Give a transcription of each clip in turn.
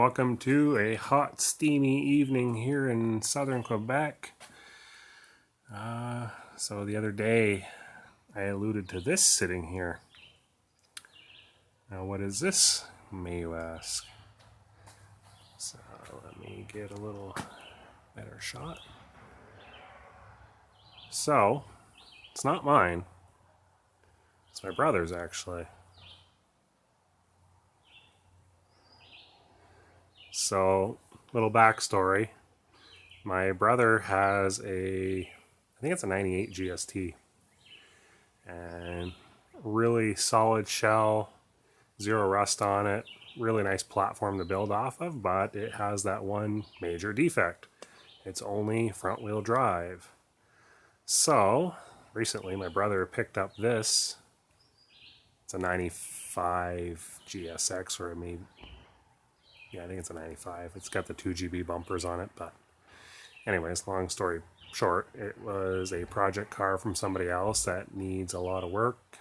welcome to a hot, steamy evening here in southern Quebec. So the other day, I alluded to this sitting here. Now, what is this, may you ask? So let me get a little better shot. So, it's not mine. It's my brother's, actually. So, little backstory. My brother has I think it's a 98 GST. And really solid shell, zero rust on it, really nice platform to build off of, but it has that one major defect. It's only front wheel drive. So, recently my brother picked up this. It's a 95 GSX, or maybe, yeah, I think it's a 95. It's got the 2GB bumpers on it, but anyways, long story short, it was a project car from somebody else that needs a lot of work.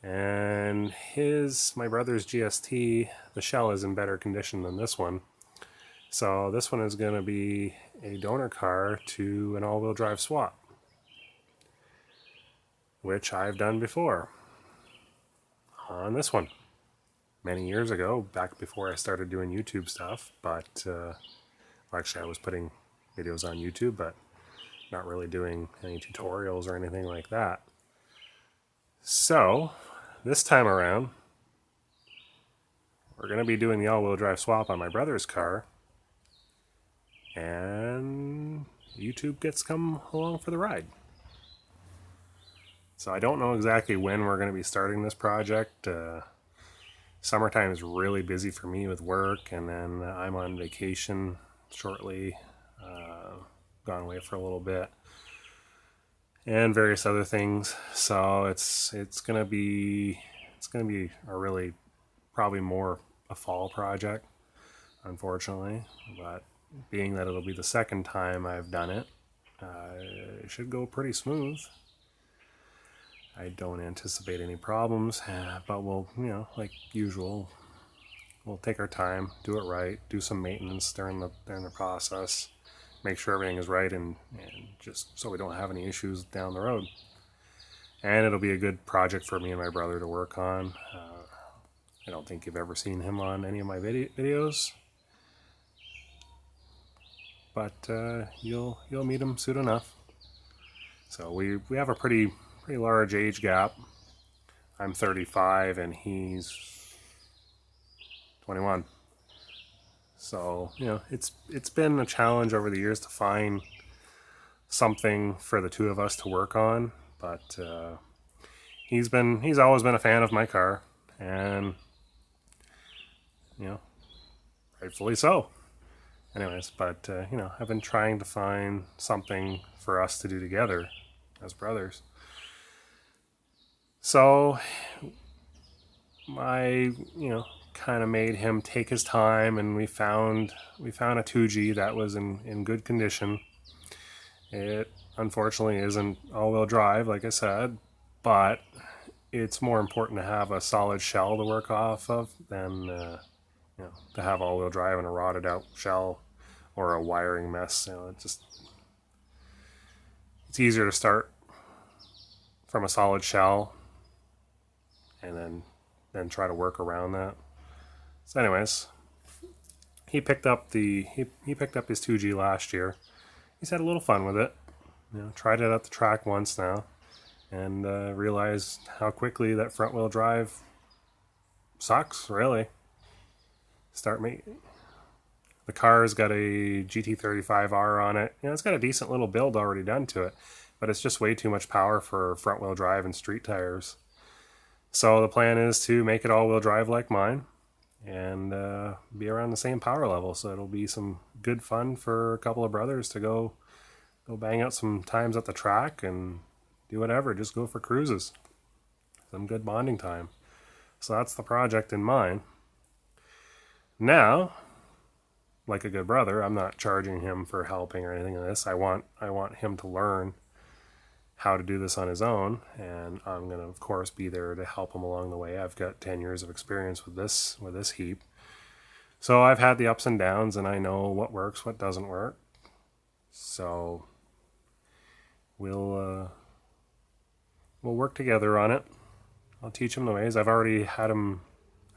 And my brother's GST, the shell is in better condition than this one. So this one is going to be a donor car to an all-wheel drive swap, which I've done before on this one many years ago, back before I started doing YouTube stuff. But actually, I was putting videos on YouTube, but not really doing any tutorials or anything like that. So this time around, we're going to be doing the all-wheel drive swap on my brother's car, and YouTube gets come along for the ride. So I don't know exactly when we're going to be starting this project. Summertime is really busy for me with work, and then I'm on vacation shortly, gone away for a little bit, and various other things. So it's gonna be a really probably more a fall project, unfortunately. But being that it'll be the second time I've done it, it should go pretty smooth. I don't anticipate any problems, but we'll, like usual, we'll take our time, do it right, do some maintenance during the process, make sure everything is right, and just so we don't have any issues down the road. And it'll be a good project for me and my brother to work on. I don't think you've ever seen him on any of my videos, but you'll meet him soon enough. So we have a pretty large age gap. I'm 35 and he's 21. So, it's been a challenge over the years to find something for the two of us to work on, but he's always been a fan of my car, and rightfully so. Anyways, but I've been trying to find something for us to do together as brothers. So I, kind of made him take his time, and we found a 2G that was in good condition. It unfortunately isn't all-wheel drive, like I said, but it's more important to have a solid shell to work off of than to have all-wheel drive and a rotted out shell or a wiring mess. It's easier to start from a solid shell and then try to work around that. So anyways, he picked up his 2G last year. He's had a little fun with it. Tried it at the track once now, and realized how quickly that front wheel drive sucks, really. The car's got a GT35R on it. It's got a decent little build already done to it, but it's just way too much power for front wheel drive and street tires. So the plan is to make it all-wheel drive like mine, and be around the same power level. So it'll be some good fun for a couple of brothers to go bang out some times at the track and do whatever. Just go for cruises. Some good bonding time. So that's the project in mind. Now, like a good brother, I'm not charging him for helping or anything like this. I want him to learn how to do this on his own, and I'm going to, of course, be there to help him along the way. I've got 10 years of experience with this heap. So I've had the ups and downs, and I know what works, what doesn't work. So we'll work together on it. I'll teach him the ways. I've already taught him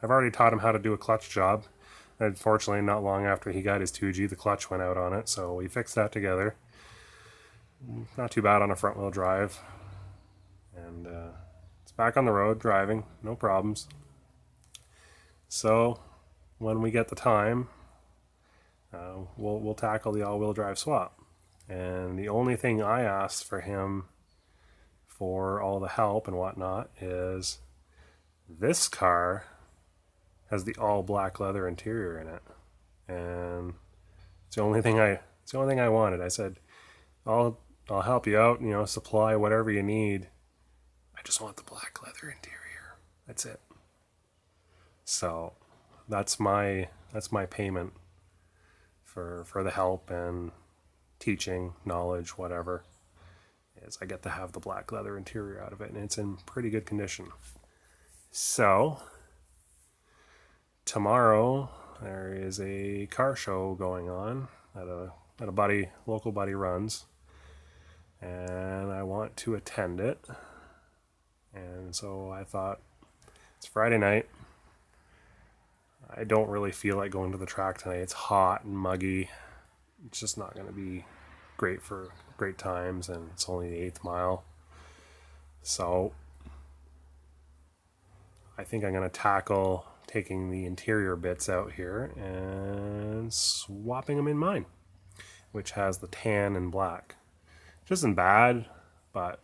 how to do a clutch job. Unfortunately, not long after he got his 2G, the clutch went out on it, so we fixed that together. Not too bad on a front wheel drive. And it's back on the road driving, no problems. So when we get the time, we'll tackle the all-wheel drive swap. And the only thing I asked for him for all the help and whatnot is this car has the all black leather interior in it, and it's the only thing I wanted. I said, I'll help you out, supply whatever you need. I just want the black leather interior. That's it. So that's my payment for the help and teaching, knowledge, whatever, is I get to have the black leather interior out of it, and it's in pretty good condition. So tomorrow there is a car show going on at a local buddy runs, and I want to attend it. And so I thought, it's Friday night. I don't really feel like going to the track tonight. It's hot and muggy. It's just not going to be great for great times, and it's only the 8th mile. So I think I'm going to tackle taking the interior bits out here and swapping them in mine, which has the tan and black. Which isn't bad, but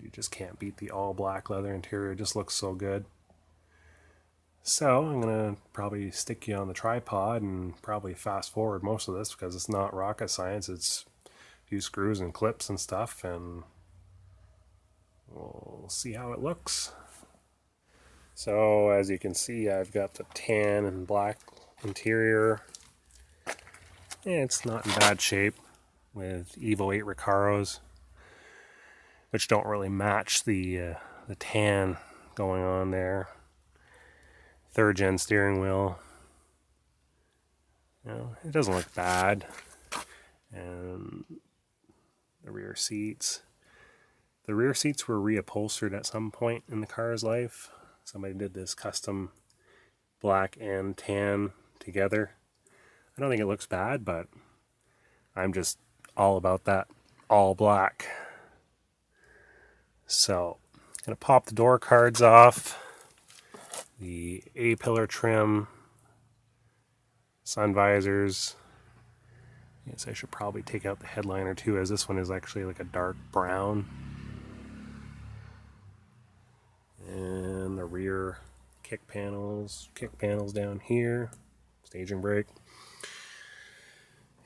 you just can't beat the all black leather interior. It just looks so good. So I'm going to probably stick you on the tripod and probably fast forward most of this because it's not rocket science. It's a few screws and clips and stuff, and we'll see how it looks. So as you can see, I've got the tan and black interior. It's not in bad shape with Evo 8 Recaros, which don't really match the tan going on there. 3rd gen steering wheel. It doesn't look bad. And the rear seats. The rear seats were reupholstered at some point in the car's life. Somebody did this custom black and tan together. I don't think it looks bad, but I'm just all about that all black. So, gonna pop the door cards off. The A-pillar trim, sun visors. Yes, I should probably take out the headliner too, as this one is actually like a dark brown. And the rear kick panels down here, staging brake.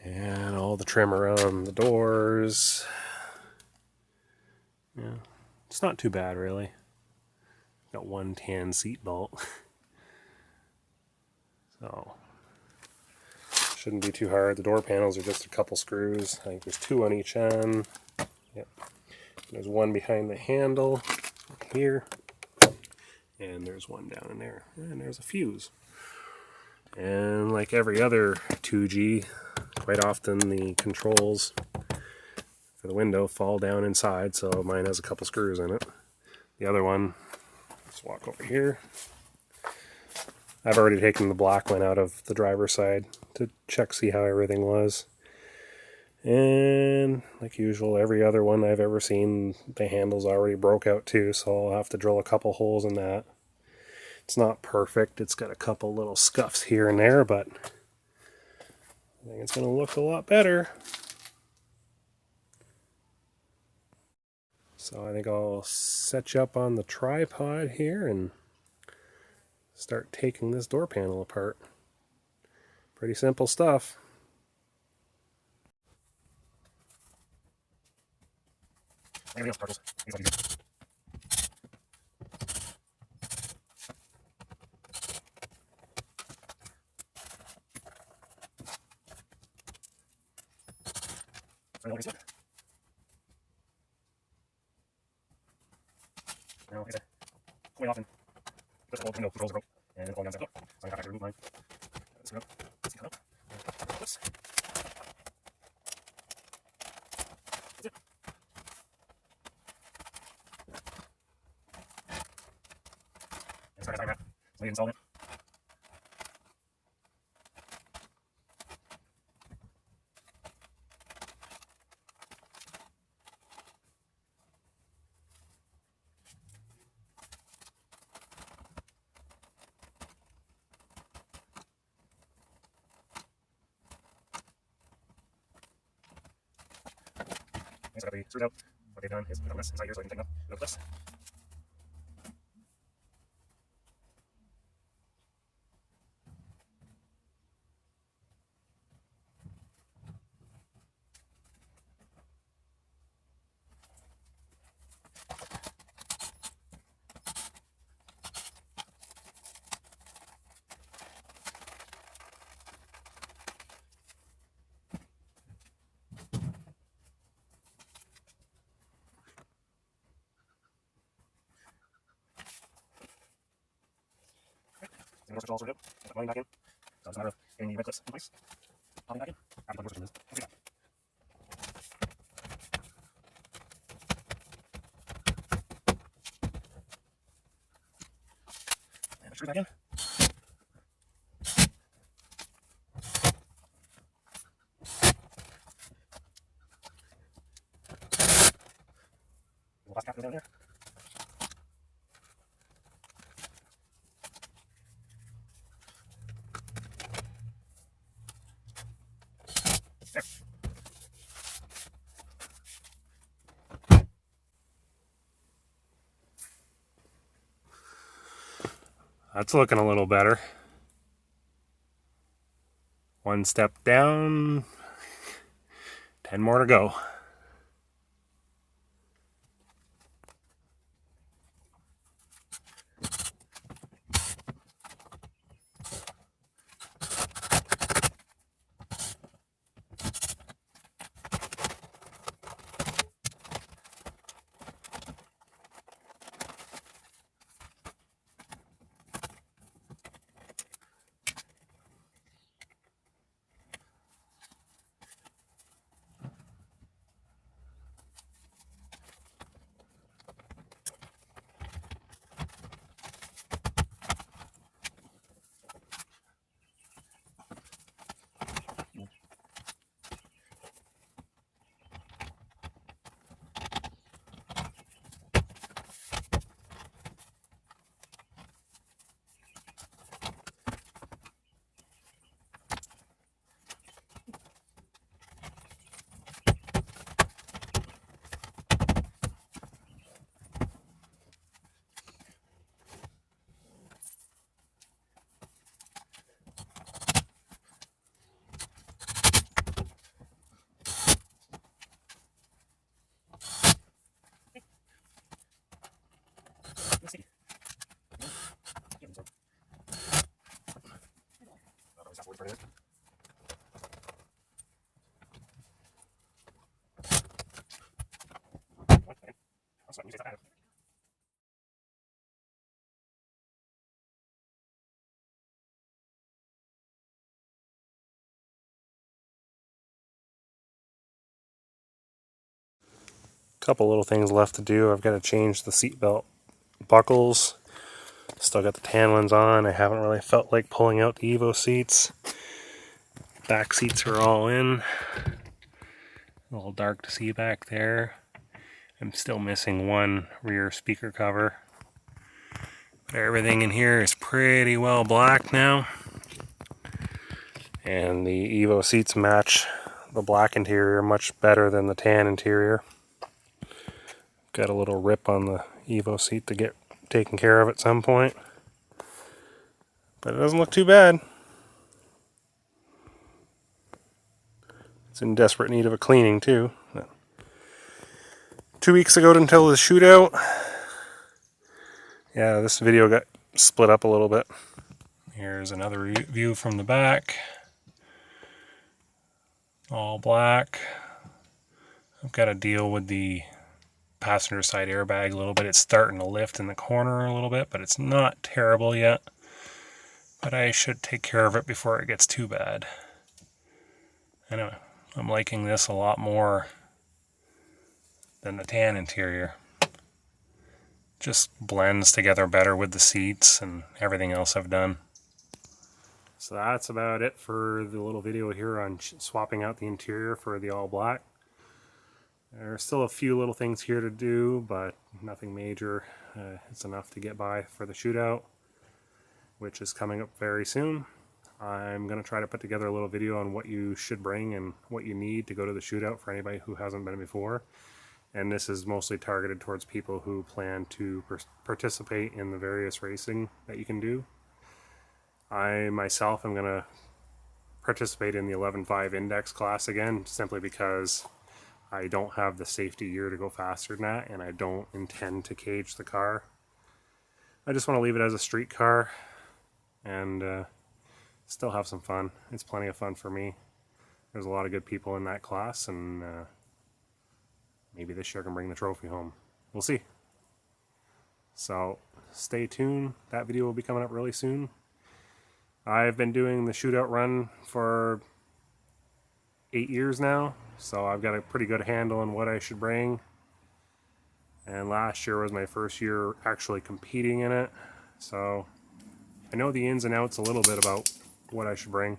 And all the trim around the doors. Yeah, it's not too bad really. Got one tan seat belt. So shouldn't be too hard. The door panels are just a couple screws. I think there's 2 on each end. Yep. There's one behind the handle here. And there's one down in there. And there's a fuse. And like every other 2G, quite often the controls for the window fall down inside, so mine has a couple screws in it. The other one, let's walk over here. I've already taken the black one out of the driver's side to see how everything was. And like usual, every other one I've ever seen, the handle's already broke out too, so I'll have to drill a couple holes in that. It's not perfect. It's got a couple little scuffs here and there, but I think it's going to look a lot better. So I think I'll set you up on the tripod here and start taking this door panel apart. Pretty simple stuff. So I got the screws out. What they've done is put this inside here so I can tighten up the clips. And most of it's all sorted out. Put the line back in. So it's a matter of getting the red clips in place. Popping back in. After the switch is. Okay. And the screw back in. The last cap goes down there. There. That's looking a little better. One step down, 10 more to go. Let's see. Couple little things left to do. I've got to change the seatbelt buckles. Still got the tan ones on. I haven't really felt like pulling out the Evo seats. Back seats are all in. A little dark to see back there. I'm still missing one rear speaker cover. But everything in here is pretty well black now. And the Evo seats match the black interior much better than the tan interior. Got a little rip on the Evo seat to get taken care of at some point. But it doesn't look too bad. It's in desperate need of a cleaning too. 2 weeks ago until the shootout. Yeah, this video got split up a little bit. Here's another view from the back. All black. I've got to deal with the passenger side airbag a little bit. It's starting to lift in the corner a little bit, but it's not terrible yet. but I should take care of it before it gets too bad. Anyway, I'm liking this a lot more than the tan interior. Just blends together better with the seats and everything else I've done. So that's about it for the little video here on swapping out the interior for the all black. There are still a few little things here to do, but nothing major. It's enough to get by for the shootout, which is coming up very soon. I'm going to try to put together a little video on what you should bring and what you need to go to the shootout for anybody who hasn't been before. And this is mostly targeted towards people who plan to participate in the various racing that you can do. I myself am going to participate in the 11.5 index class again, simply because I don't have the safety gear to go faster than that, and I don't intend to cage the car. I just want to leave it as a street car and still have some fun. It's plenty of fun for me. There's a lot of good people in that class, and maybe this year I can bring the trophy home. We'll see. So stay tuned. That video will be coming up really soon. I've been doing the shootout run for 8 years now, so I've got a pretty good handle on what I should bring. And last year was my first year actually competing in it, so I know the ins and outs a little bit about what I should bring.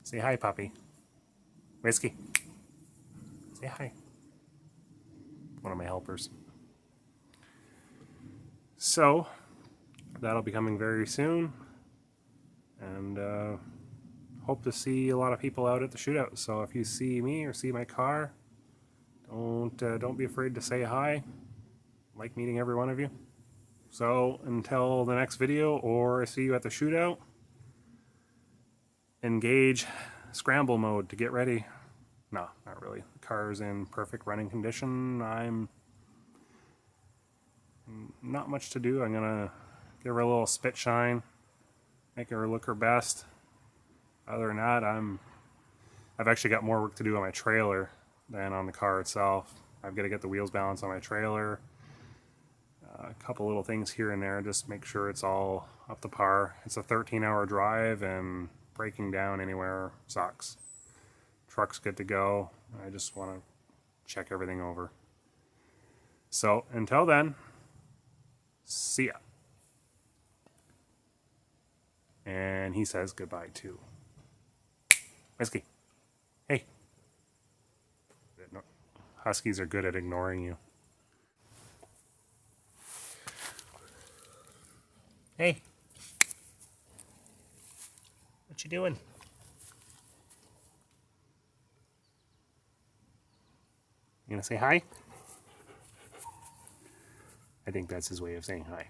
Say hi, puppy. Whiskey. Say hi. One of my helpers. So that'll be coming very soon, and hope to see a lot of people out at the shootout. So if you see me or see my car, don't be afraid to say hi. I like meeting every one of you. So until the next video, or I see you at the shootout, engage scramble mode to get ready. No, not really. The car's in perfect running condition. I'm not much to do. I'm gonna give her a little spit shine, make her look her best. Other than that, I've actually got more work to do on my trailer than on the car itself. I've got to get the wheels balanced on my trailer. A couple little things here and there, just make sure it's all up to par. It's a 13-hour drive, and breaking down anywhere sucks. Truck's good to go. I just want to check everything over. So until then, see ya. And he says goodbye too. Whiskey. Hey. Huskies are good at ignoring you. Hey. What you doing? You gonna say hi? I think that's his way of saying hi.